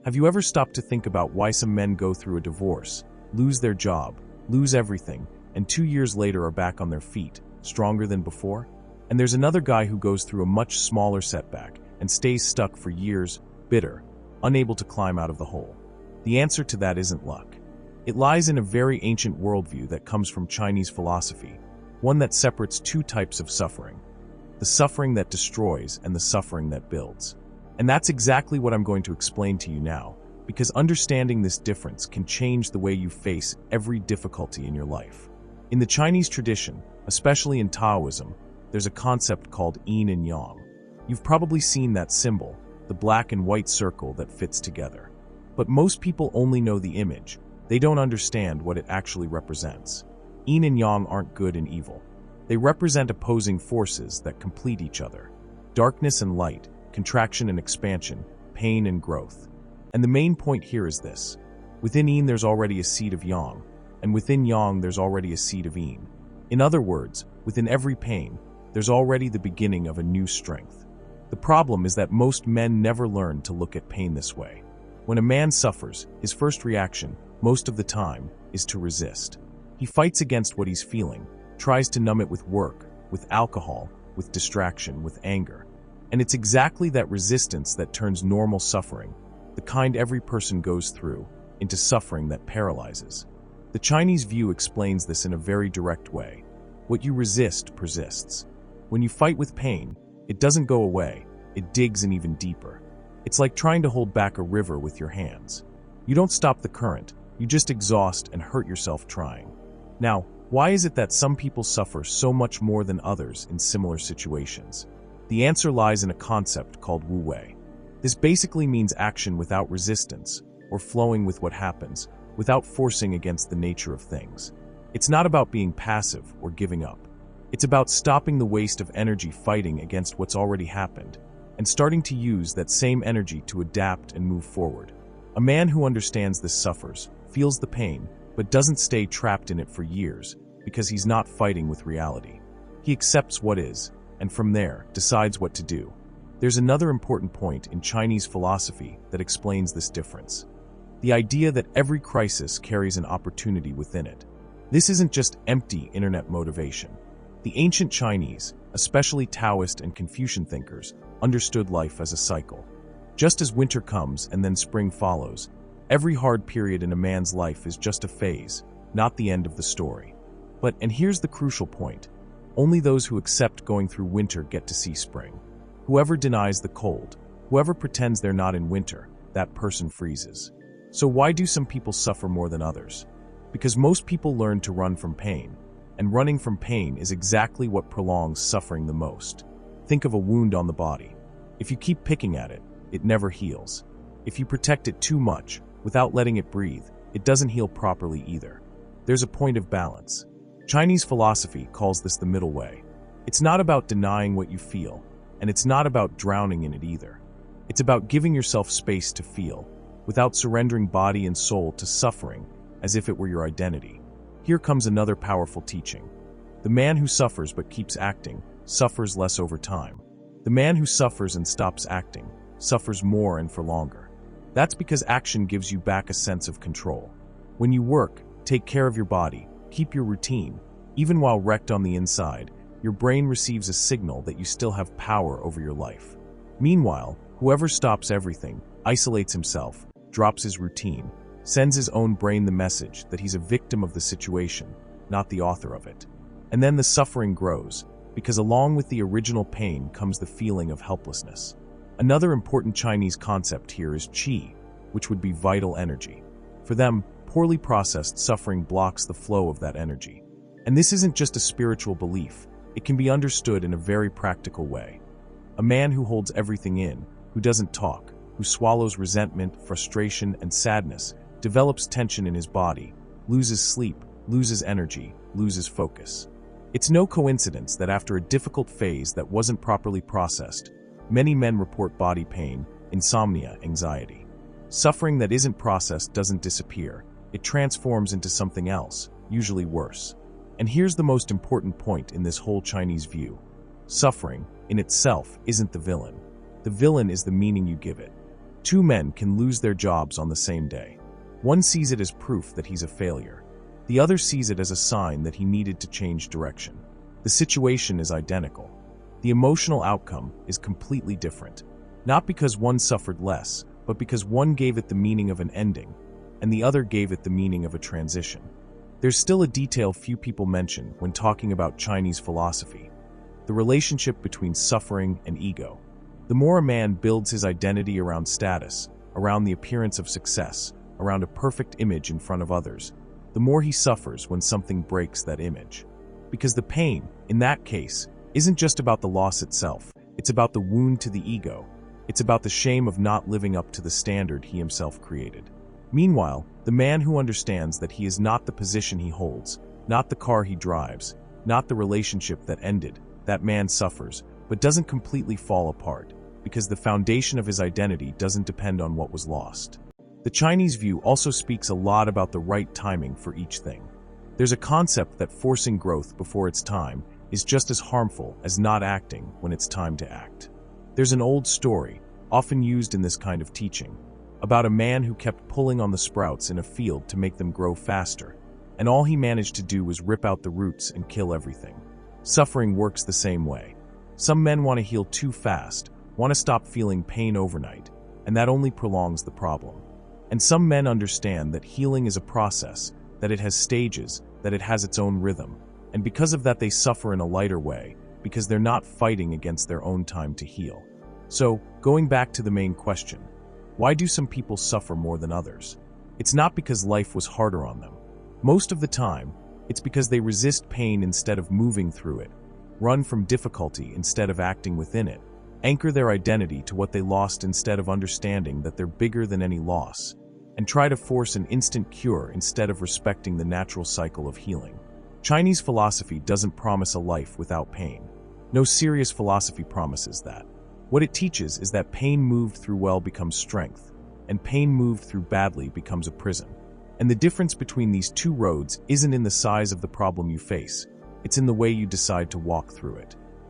Have you ever stopped to think about why some men go through a divorce, lose their job, lose everything, and 2 years later are back on their feet, stronger than before? And there's another guy who goes through a much smaller setback and stays stuck for years, bitter, unable to climb out of the hole. The answer to that isn't luck. It lies in a very ancient worldview that comes from Chinese philosophy, one that separates two types of suffering: the suffering that destroys and the suffering that builds. And that's exactly what I'm going to explain to you now, because understanding this difference can change the way you face every difficulty in your life. In the Chinese tradition, especially in Taoism, there's a concept called yin and yang. You've probably seen that symbol, the black and white circle that fits together. But most people only know the image. They don't understand what it actually represents. Yin and yang aren't good and evil. They represent opposing forces that complete each other: darkness and light, contraction and expansion, pain and growth. And the main point here is this: within yin there's already a seed of yang, and within yang there's already a seed of yin. In other words, within every pain, there's already the beginning of a new strength. The problem is that most men never learn to look at pain this way. When a man suffers, his first reaction, most of the time, is to resist. He fights against what he's feeling, tries to numb it with work, with alcohol, with distraction, with anger. And it's exactly that resistance that turns normal suffering, the kind every person goes through, into suffering that paralyzes. The Chinese view explains this in a very direct way. What you resist persists. When you fight with pain, it doesn't go away, it digs in even deeper. It's like trying to hold back a river with your hands. You don't stop the current, you just exhaust and hurt yourself trying. Now, why is it that some people suffer so much more than others in similar situations? The answer lies in a concept called Wu Wei. This basically means action without resistance, or flowing with what happens, without forcing against the nature of things. It's not about being passive or giving up. It's about stopping the waste of energy fighting against what's already happened, and starting to use that same energy to adapt and move forward. A man who understands this suffers, feels the pain, but doesn't stay trapped in it for years, because he's not fighting with reality. He accepts what is, and from there, decides what to do. There's another important point in Chinese philosophy that explains this difference: the idea that every crisis carries an opportunity within it. This isn't just empty internet motivation. The ancient Chinese, especially Taoist and Confucian thinkers, understood life as a cycle. Just as winter comes and then spring follows, every hard period in a man's life is just a phase, not the end of the story. And here's the crucial point: only those who accept going through winter get to see spring. Whoever denies the cold, whoever pretends they're not in winter, that person freezes. So why do some people suffer more than others? Because most people learn to run from pain, and running from pain is exactly what prolongs suffering the most. Think of a wound on the body. If you keep picking at it, it never heals. If you protect it too much, without letting it breathe, it doesn't heal properly either. There's a point of balance. Chinese philosophy calls this the middle way. It's not about denying what you feel, and it's not about drowning in it either. It's about giving yourself space to feel, without surrendering body and soul to suffering as if it were your identity. Here comes another powerful teaching. The man who suffers but keeps acting suffers less over time. The man who suffers and stops acting suffers more and for longer. That's because action gives you back a sense of control. When you work, take care of your body, keep your routine, even while wrecked on the inside, your brain receives a signal that you still have power over your life. Meanwhile, whoever stops everything, isolates himself, drops his routine, sends his own brain the message that he's a victim of the situation, not the author of it. And then the suffering grows, because along with the original pain comes the feeling of helplessness. Another important Chinese concept here is qi, which would be vital energy. For them, poorly processed suffering blocks the flow of that energy. And this isn't just a spiritual belief, it can be understood in a very practical way. A man who holds everything in, who doesn't talk, who swallows resentment, frustration, and sadness, develops tension in his body, loses sleep, loses energy, loses focus. It's no coincidence that after a difficult phase that wasn't properly processed, many men report body pain, insomnia, anxiety. Suffering that isn't processed doesn't disappear, it transforms into something else, usually worse. And here's the most important point in this whole Chinese view. Suffering, in itself, isn't the villain. The villain is the meaning you give it. Two men can lose their jobs on the same day. One sees it as proof that he's a failure. The other sees it as a sign that he needed to change direction. The situation is identical. The emotional outcome is completely different. Not because one suffered less, but because one gave it the meaning of an ending, and the other gave it the meaning of a transition. There's still a detail few people mention when talking about Chinese philosophy: the relationship between suffering and ego. The more a man builds his identity around status, around the appearance of success, around a perfect image in front of others, the more he suffers when something breaks that image. Because the pain, in that case, isn't just about the loss itself, it's about the wound to the ego. It's about the shame of not living up to the standard he himself created. Meanwhile, the man who understands that he is not the position he holds, not the car he drives, not the relationship that ended, that man suffers, but doesn't completely fall apart, because the foundation of his identity doesn't depend on what was lost. The Chinese view also speaks a lot about the right timing for each thing. There's a concept that forcing growth before it's time is just as harmful as not acting when it's time to act. There's an old story, often used in this kind of teaching, about a man who kept pulling on the sprouts in a field to make them grow faster, and all he managed to do was rip out the roots and kill everything. Suffering works the same way. Some men want to heal too fast, want to stop feeling pain overnight, and that only prolongs the problem. And some men understand that healing is a process, that it has stages, that it has its own rhythm, and because of that they suffer in a lighter way, because they're not fighting against their own time to heal. So, going back to the main question, why do some people suffer more than others? It's not because life was harder on them. Most of the time, it's because they resist pain instead of moving through it, run from difficulty instead of acting within it, anchor their identity to what they lost instead of understanding that they're bigger than any loss, and try to force an instant cure instead of respecting the natural cycle of healing. Chinese philosophy doesn't promise a life without pain. No serious philosophy promises that. What it teaches is that pain moved through well becomes strength, and pain moved through badly becomes a prison. And the difference between these two roads isn't in the size of the problem you face, it's in the way you decide to walk through it.